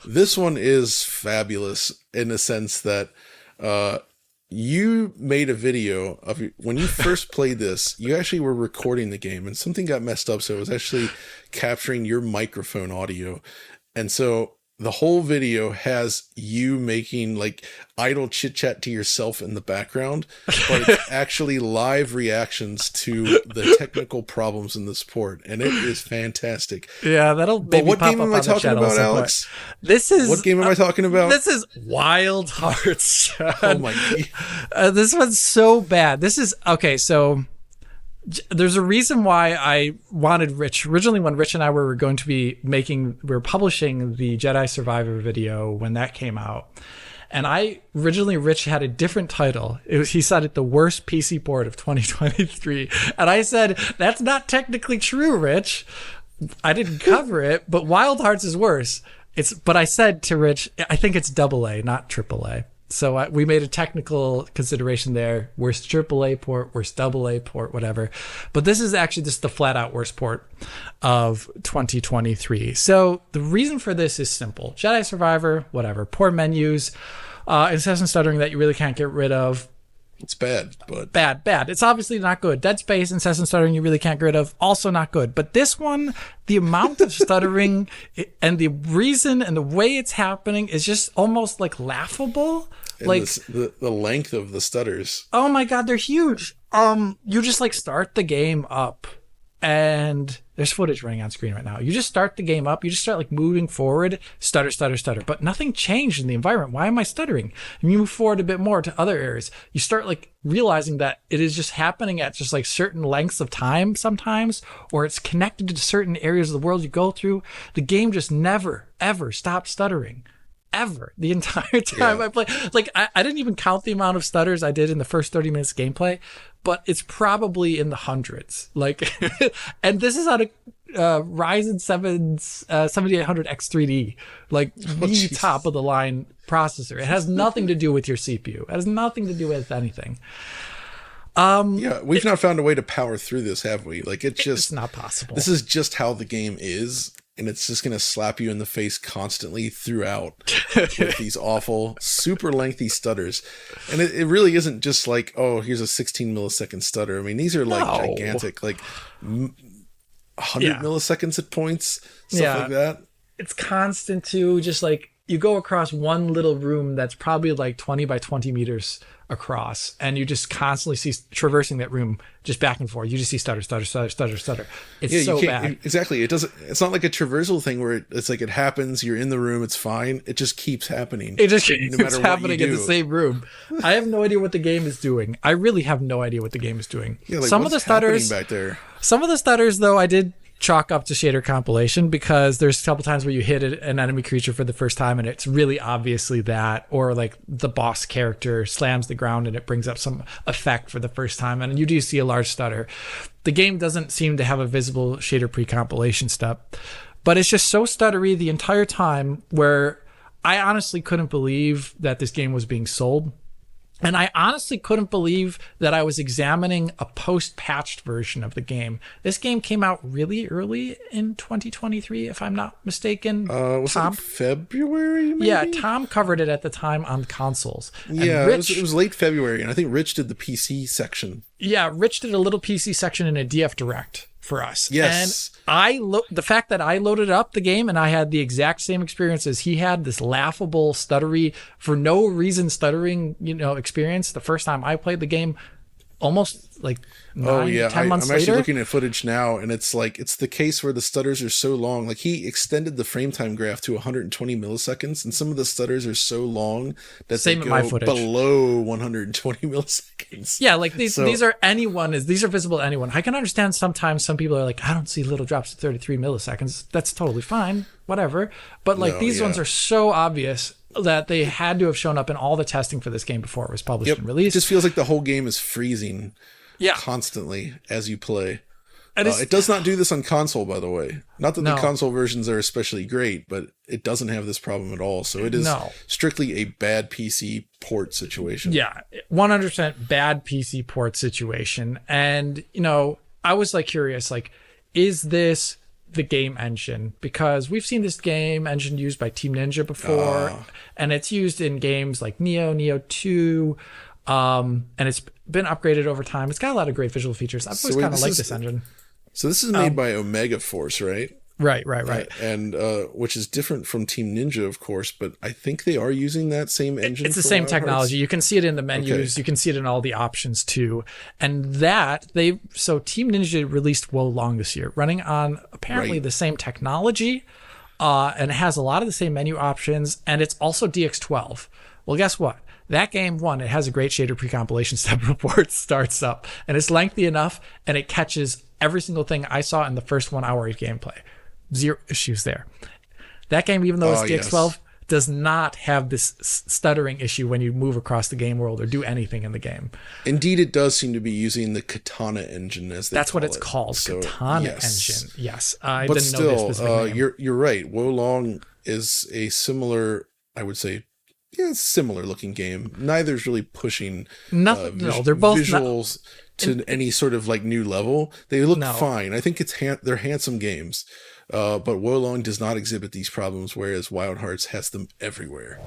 This one is fabulous in the sense that you made a video of when you first played this. You actually were recording the game, and something got messed up, so it was actually capturing your microphone audio, and so the whole video has you making like idle chit chat to yourself in the background, but it's actually live reactions to the technical problems in this port, and it is fantastic. Yeah, that'll maybe what pop game up am I on the talking channel about, at some point. Alex? What game am I talking about? This is Wild Hearts. Oh my god. This one's so bad. This is okay. So there's a reason why I wanted Rich originally. When Rich and I were going to be we were publishing the Jedi Survivor video when that came out, and Rich had a different title. He said it the worst PC port of 2023, and I said that's not technically true, Rich. I didn't cover it, but Wild Hearts is worse. But I said to Rich, I think it's AA, not AAA. So we made a technical consideration there. Worst AAA port, worst AA port, whatever. But this is actually just the flat out worst port of 2023. So the reason for this is simple. Jedi Survivor, whatever. Poor menus, incessant stuttering that you really can't get rid of. It's bad, but bad. It's obviously not good. Dead Space, incessant stuttering you really can't get rid of, also not good. But this one, the amount of stuttering and the reason and the way it's happening is just almost like laughable. And like the length of the stutters. Oh my god, they're huge. You just like start the game up, and there's footage running on screen right now. You just start the game up, you just start like moving forward, stutter, but nothing changed in the environment. Why am I stuttering? And you move forward a bit more to other areas. You start like realizing that it is just happening at just like certain lengths of time sometimes, or it's connected to certain areas of the world you go through. The game just never, ever stopped stuttering. Ever. The entire time I play. Like, I didn't even count the amount of stutters I did in the first 30 minutes gameplay, but it's probably in the hundreds. Like, and this is on a Ryzen 7 7800X3D, like the top of the line processor. It has nothing to do with your CPU. It has nothing to do with anything. We've not found a way to power through this, have we? Like, it's not possible. This is just how the game is. And it's just going to slap you in the face constantly throughout with these awful, super lengthy stutters. And it really isn't just like, oh, here's a 16 millisecond stutter. I mean, these are like gigantic, like 100 milliseconds at points, stuff like that. It's constant too. Just like you go across one little room that's probably like 20 by 20 meters across, and you just constantly see traversing that room just back and forth. You just see stutter. It's so bad. Exactly. It's not like a traversal thing where it's like it happens, you're in the room, it's fine. It just keeps happening. It just keeps happening in the same room. I have no idea what the game is doing. I really have no idea what the game is doing. Yeah, like some of the stutters back there. Some of the stutters though, I did chalk up to shader compilation, because there's a couple times where you hit an enemy creature for the first time and it's really obviously that, or like the boss character slams the ground and it brings up some effect for the first time and you do see a large stutter. The game doesn't seem to have a visible shader pre-compilation step, but it's just so stuttery the entire time, where I honestly couldn't believe that this game was being sold. And I honestly couldn't believe that I was examining a post-patched version of the game. This game came out really early in 2023, if I'm not mistaken. Was it February, maybe? Yeah, Tom covered it at the time on consoles. Yeah, it was late February, and I think Rich did the PC section. Yeah, Rich did a little PC section in a DF Direct for us. Yes. And the fact that I loaded up the game and I had the exact same experience as he had, this laughable, stuttery, for no reason stuttering, experience the first time I played the game, almost like 10 months later. I'm actually looking at footage now, and it's like, it's the case where the stutters are so long. Like, he extended the frame time graph to 120 milliseconds, and some of the stutters are so long that they go below 120 milliseconds. Yeah, like these are visible to anyone. I can understand sometimes some people are like, I don't see little drops at 33 milliseconds. That's totally fine, whatever. But like these ones are so obvious that they had to have shown up in all the testing for this game before it was published and released. It just feels like the whole game is freezing constantly as you play. It does not do this on console, by the way. Not that the console versions are especially great, but it doesn't have this problem at all. So it is strictly a bad PC port situation. Yeah, 100% bad PC port situation. And, I was like curious, like, is this the game engine, because we've seen this game engine used by Team Ninja before, and it's used in games like Neo 2, and it's been upgraded over time. It's got a lot of great visual features. I've always kind of liked this engine. So this is made by Omega Force, right? Right. And which is different from Team Ninja, of course, but I think they are using that same engine. It's the same technology. You can see it in the menus. Okay. You can see it in all the options too. And so Team Ninja released Wo Long this year, running on apparently the same technology, and it has a lot of the same menu options, and it's also DX12. Well, guess what? That game, it has a great shader pre-compilation step before it starts up, and it's lengthy enough, and it catches every single thing I saw in the first 1 hour of gameplay. Zero issues there. That game, even though it's DX12, does not have this stuttering issue when you move across the game world or do anything in the game. Indeed, it does seem to be using the Katana engine, as that's what it's called, so, Katana engine. Yes, I but didn't still, know this specific name. You're right. Wo Long is a similar, I would say, similar looking game. Neither's really pushing nothing. No, they're both visuals to any sort of like new level. They look fine. I think they're handsome games. But Wo Long does not exhibit these problems, whereas Wild Hearts has them everywhere.